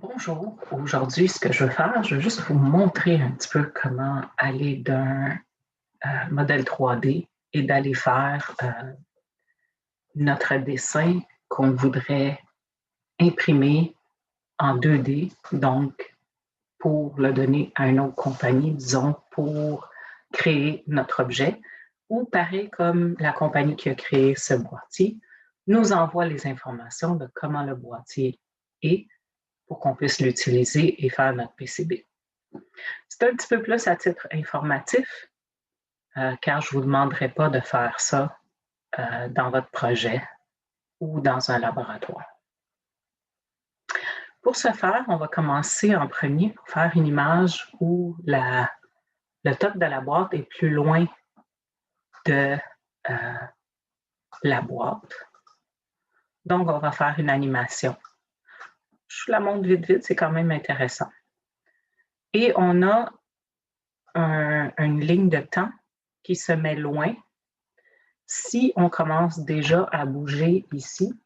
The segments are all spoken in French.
Bonjour, aujourd'hui, ce que je veux faire, je veux juste vous montrer un petit peu comment aller d'un modèle 3D et d'aller faire notre dessin qu'on voudrait imprimer en 2D, donc pour le donner à une autre compagnie, disons, pour créer notre objet, ou pareil comme la compagnie qui a créé ce boîtier nous envoie les informations de comment le boîtier est pour qu'on puisse l'utiliser et faire notre PCB. C'est un petit peu plus à titre informatif, car je ne vous demanderai pas de faire ça dans votre projet ou dans un laboratoire. Pour ce faire, on va commencer en premier pour faire une image où le top de la boîte est plus loin de la boîte. Donc, on va faire une animation. Je vous la montre vite, c'est quand même intéressant. Et on a une ligne de temps qui se met loin. Si on commence déjà à bouger ici,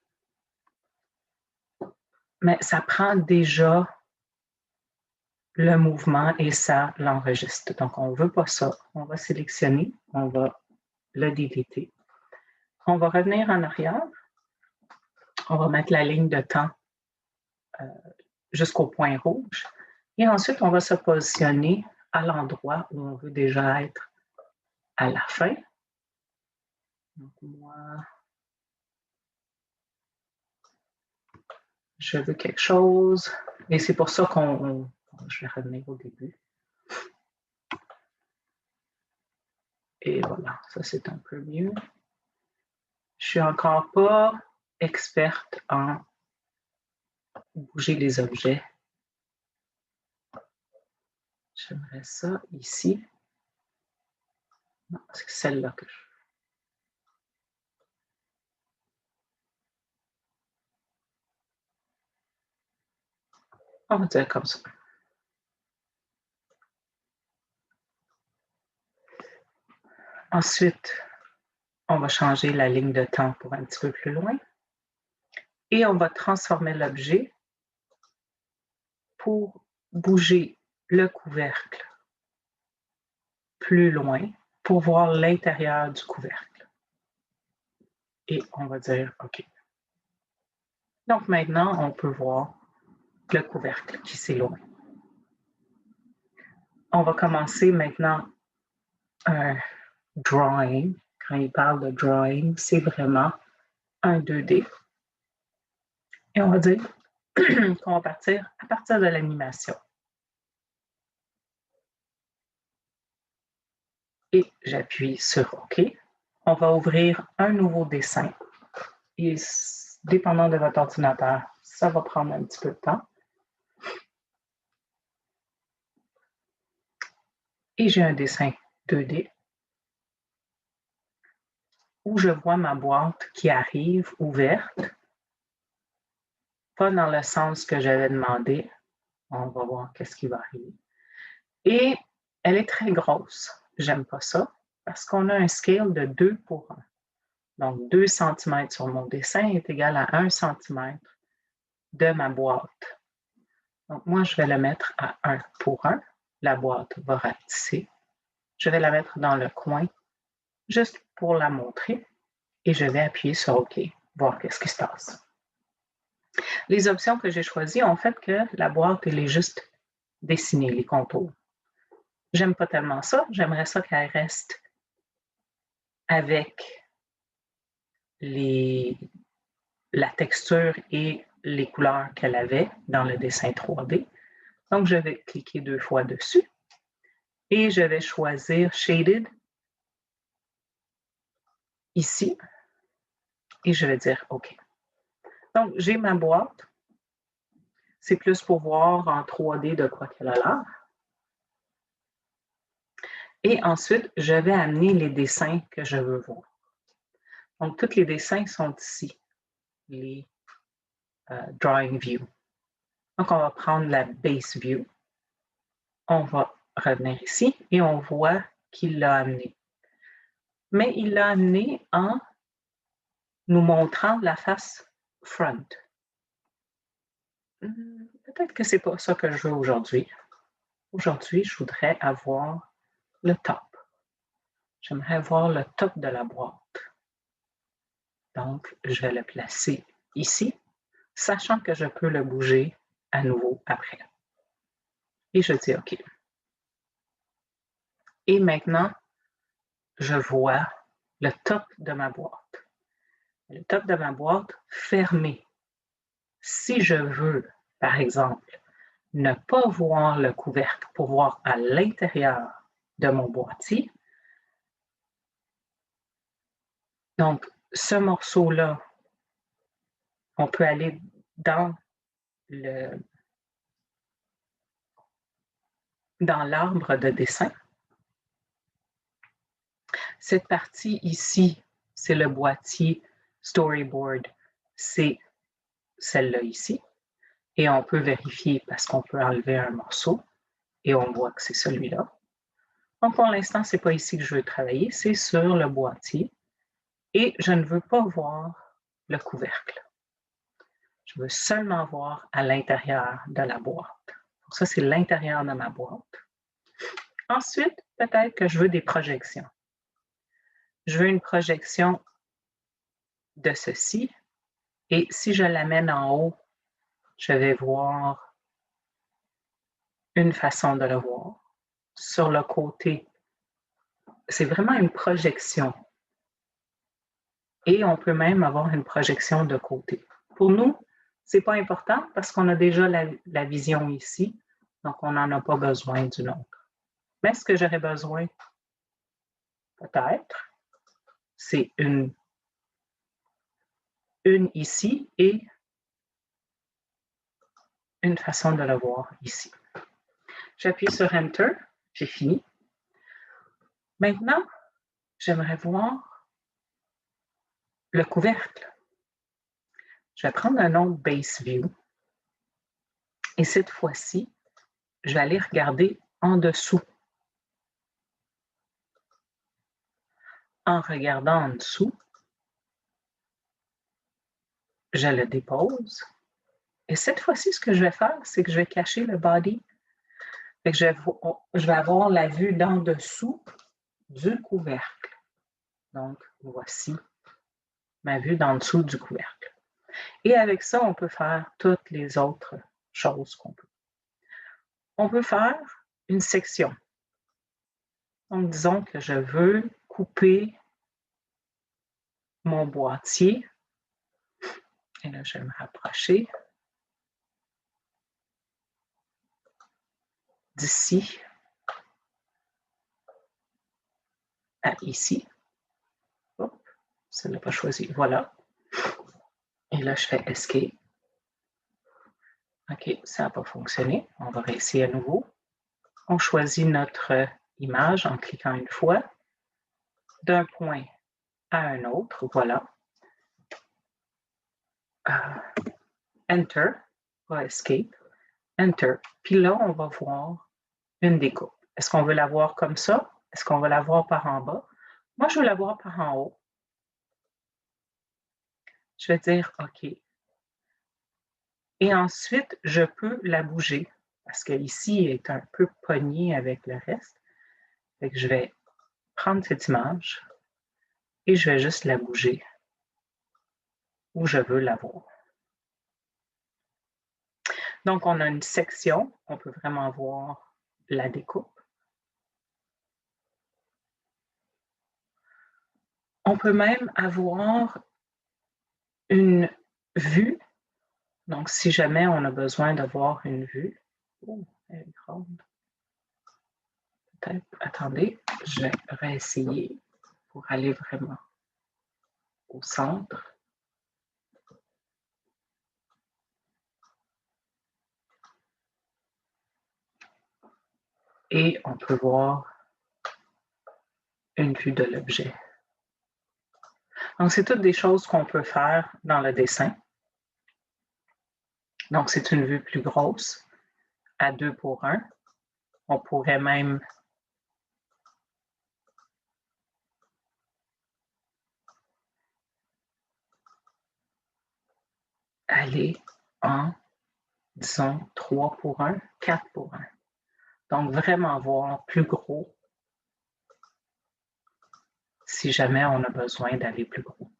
mais ça prend déjà le mouvement et ça l'enregistre. Donc, on ne veut pas ça. On va sélectionner, on va le déliter. On va revenir en arrière. On va mettre la ligne de temps jusqu'au point rouge. Et ensuite, on va se positionner à l'endroit où on veut déjà être à la fin. Donc, moi, je veux quelque chose. Et c'est pour ça je vais revenir au début. Et voilà, ça c'est un peu mieux. Je suis encore pas experte en bouger les objets. J'aimerais ça ici. Non, c'est celle-là que je veux. On va dire comme ça. Ensuite, on va changer la ligne de temps pour un petit peu plus loin. Et on va transformer l'objet pour bouger le couvercle plus loin pour voir l'intérieur du couvercle. Et on va dire OK. Donc maintenant, on peut voir le couvercle qui s'éloigne. On va commencer maintenant un drawing. Quand il parle de drawing, c'est vraiment un 2D. Et on va dire qu'on va partir à partir de l'animation. Et j'appuie sur OK. On va ouvrir un nouveau dessin. Et dépendant de votre ordinateur, ça va prendre un petit peu de temps. Et j'ai un dessin 2D où je vois ma boîte qui arrive ouverte, pas dans le sens que j'avais demandé. On va voir qu'est-ce qui va arriver. Et elle est très grosse. J'aime pas ça parce qu'on a un scale de 2:1. Donc, 2 cm sur mon dessin est égal à 1 cm de ma boîte. Donc, moi, je vais le mettre à 1:1. La boîte va rapetisser. Je vais la mettre dans le coin juste pour la montrer et je vais appuyer sur OK, voir qu'est-ce qui se passe. Les options que j'ai choisies ont fait que la boîte, elle est juste dessinée, les contours. J'aime pas tellement ça. J'aimerais ça qu'elle reste avec la texture et les couleurs qu'elle avait dans le dessin 3D. Donc, je vais cliquer 2 fois dessus et je vais choisir Shaded ici et je vais dire OK. Donc, j'ai ma boîte. C'est plus pour voir en 3D de quoi qu'elle a l'air. Et ensuite, je vais amener les dessins que je veux voir. Donc, tous les dessins sont ici, les Drawing View. Donc, on va prendre la Base View. On va revenir ici et on voit qu'il l'a amené. Mais il l'a amené en nous montrant la face front. peut-être que ce n'est pas ça que je veux aujourd'hui. Aujourd'hui, je voudrais avoir le top. J'aimerais avoir le top de la boîte. Donc, je vais le placer ici, sachant que je peux le bouger à nouveau après. Et je dis OK. Et maintenant, je vois le top de ma boîte. Le top de ma boîte fermé. Si je veux, par exemple, ne pas voir le couvercle pour voir à l'intérieur de mon boîtier, donc ce morceau-là, on peut aller dans l'arbre de dessin. Cette partie ici, c'est le boîtier storyboard, c'est celle-là ici. Et on peut vérifier parce qu'on peut enlever un morceau et on voit que c'est celui-là. Donc, pour l'instant, ce n'est pas ici que je veux travailler, c'est sur le boîtier. Et je ne veux pas voir le couvercle. Je veux seulement voir à l'intérieur de la boîte. Donc, ça, c'est l'intérieur de ma boîte. Ensuite, peut-être que je veux des projections. Je veux une projection de ceci. Et si je l'amène en haut, je vais voir une façon de le voir. Sur le côté, c'est vraiment une projection. Et on peut même avoir une projection de côté. Pour nous, ce n'est pas important parce qu'on a déjà la vision ici, donc on n'en a pas besoin d'une autre. Mais ce que j'aurais besoin, peut-être, c'est une ici et une façon de le voir ici. J'appuie sur Enter, j'ai fini. Maintenant, j'aimerais voir le couvercle. Je vais prendre un autre Base View et cette fois-ci, je vais aller regarder en dessous. En regardant en dessous, je le dépose. Et cette fois-ci, ce que je vais faire, c'est que je vais cacher le body. Fait que je vais avoir la vue d'en dessous du couvercle. Donc, voici ma vue d'en dessous du couvercle. Et avec ça, on peut faire toutes les autres choses qu'on peut. On peut faire une section. Donc, disons que je veux couper mon boîtier. Et là, je vais me rapprocher d'ici à ici. Hop, ça ne l'a pas choisi. Voilà. Et là, je fais Escape. OK, ça n'a pas fonctionné. On va réessayer à nouveau. On choisit notre image en cliquant une fois d'un point à un autre. Voilà. Enter, pas Escape. Enter. Puis là, on va voir une découpe. Est-ce qu'on veut la voir comme ça? Est-ce qu'on va la voir par en bas? Moi, je veux la voir par en haut. Je vais dire OK. Et ensuite, je peux la bouger parce qu'ici, elle est un peu pognée avec le reste. Fait que je vais prendre cette image et je vais juste la bouger où je veux la voir. Donc, on a une section, on peut vraiment voir la découpe. On peut même avoir une vue. Donc, si jamais on a besoin d'avoir une vue, oh, elle est grande. Peut-être, attendez, je vais réessayer pour aller vraiment au centre. Et on peut voir une vue de l'objet. Donc, c'est toutes des choses qu'on peut faire dans le dessin. Donc, c'est une vue plus grosse, à 2:1. On pourrait même aller en disons 3 pour 1, 4 pour 1. Donc, vraiment voir plus gros si jamais on a besoin d'aller plus gros.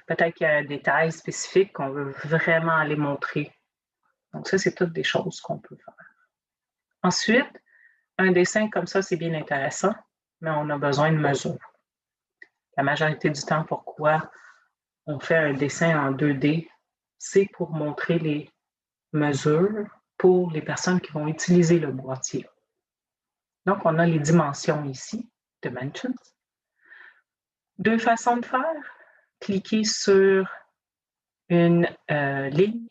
Peut-être qu'il y a un détail spécifique qu'on veut vraiment aller montrer. Donc, ça, c'est toutes des choses qu'on peut faire. Ensuite, un dessin comme ça, c'est bien intéressant, mais on a besoin de mesures. La majorité du temps, pourquoi on fait un dessin en 2D, c'est pour montrer les mesures pour les personnes qui vont utiliser le boîtier. Donc, on a les dimensions ici, Dimensions. 2 façons de faire. Cliquez sur une ligne.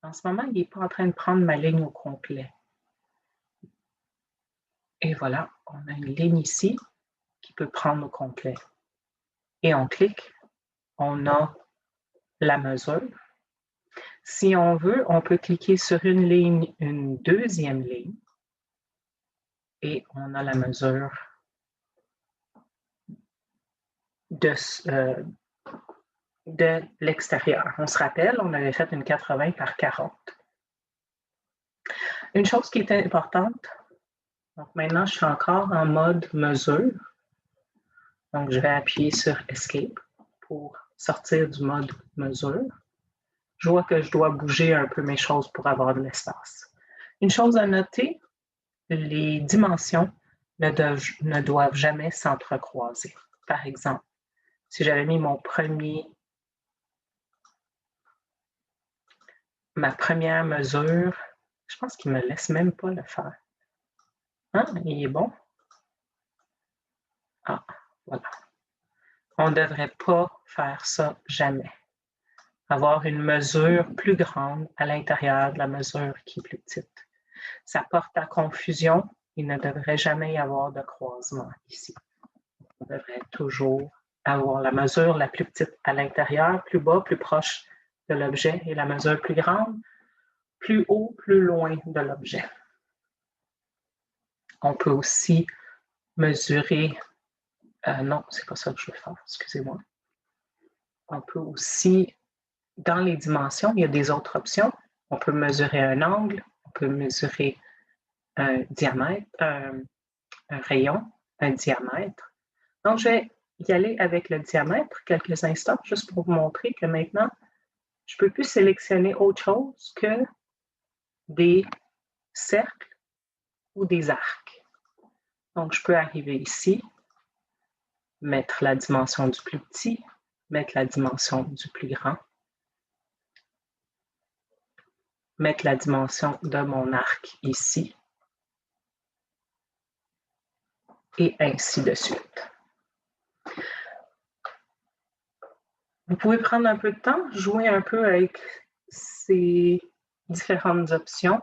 En ce moment, il n'est pas en train de prendre ma ligne au complet. Et voilà, on a une ligne ici qui peut prendre au complet. Et on clique, on a la mesure. Si on veut, on peut cliquer sur une ligne, une deuxième ligne, et on a la mesure de l'extérieur. On se rappelle, on avait fait une 80 par 40. Une chose qui est importante, donc maintenant je suis encore en mode mesure, donc je vais appuyer sur Escape pour sortir du mode mesure. Je vois que je dois bouger un peu mes choses pour avoir de l'espace. Une chose à noter, les dimensions ne doivent jamais s'entrecroiser. Par exemple, si j'avais mis ma première mesure, je pense qu'il ne me laisse même pas le faire. Hein? Il est bon? Ah, voilà. On ne devrait pas faire ça jamais. Avoir une mesure plus grande à l'intérieur de la mesure qui est plus petite. Ça porte à confusion. Il ne devrait jamais y avoir de croisement ici. On devrait toujours avoir la mesure la plus petite à l'intérieur, plus bas, plus proche de l'objet, et la mesure plus grande, plus haut, plus loin de l'objet. On peut aussi mesurer... non, c'est pas ça que je veux faire, excusez-moi. On peut aussi, dans les dimensions, il y a des autres options. On peut mesurer un angle, on peut mesurer un diamètre, un rayon, un diamètre. Donc, je vais y aller avec le diamètre quelques instants, juste pour vous montrer que maintenant, je ne peux plus sélectionner autre chose que des cercles ou des arcs. Donc, je peux arriver ici, mettre la dimension du plus petit, mettre la dimension du plus grand, mettre la dimension de mon arc ici, et ainsi de suite. Vous pouvez prendre un peu de temps, jouer un peu avec ces différentes options.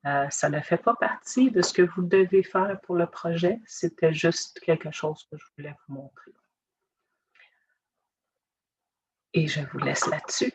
Ça ne fait pas partie de ce que vous devez faire pour le projet, c'était juste quelque chose que je voulais vous montrer. Et je vous laisse là-dessus.